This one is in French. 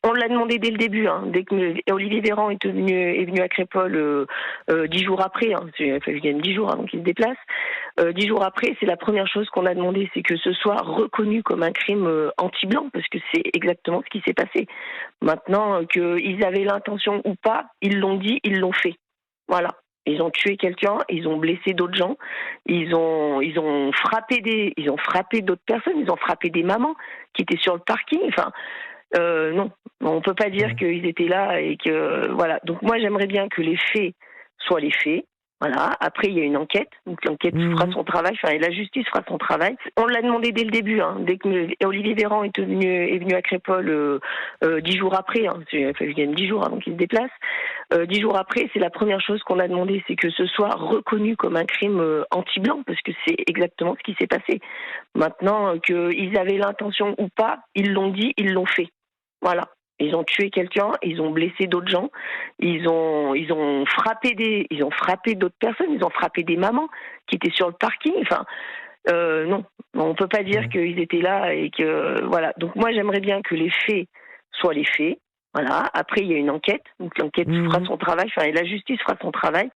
On l'a demandé dès le début, hein, dès que Olivier Véran est venu à Crépol 10 jours après, hein, enfin, il y a 10 jours avant qu'il se déplace. 10 jours après, c'est la première chose qu'on a demandé, c'est que ce soit reconnu comme un crime anti-blanc, parce que c'est exactement ce qui s'est passé. Maintenant, qu'ils avaient l'intention ou pas, ils l'ont dit, ils l'ont fait. Voilà. Ils ont tué quelqu'un, ils ont blessé d'autres gens, ils ont frappé d'autres personnes, ils ont frappé des mamans qui étaient sur le parking. Enfin, non, on peut pas dire qu'ils étaient là et que voilà. Donc moi, j'aimerais bien que les faits soient les faits. Voilà. Après, il y a une enquête. Donc l'enquête fera son travail. Enfin, et la justice fera son travail. On l'a demandé dès le début, hein, dès que Olivier Véran est venu à Crépol 10 jours après. Hein, enfin, il y a 10 jours avant qu'il se déplace. 10 jours après, c'est la première chose qu'on a demandé, c'est que ce soit reconnu comme un crime anti-blanc, parce que c'est exactement ce qui s'est passé. Maintenant, qu'ils avaient l'intention ou pas, ils l'ont dit, ils l'ont fait. Voilà. Ils ont tué quelqu'un, ils ont blessé d'autres gens, ils ont frappé d'autres personnes, ils ont frappé des mamans qui étaient sur le parking. Enfin, non, on peut pas dire qu'ils étaient là et que voilà. Donc moi, j'aimerais bien que les faits soient les faits. Voilà. Après, il y a une enquête. Donc l'enquête fera son travail. Enfin, et la justice fera son travail.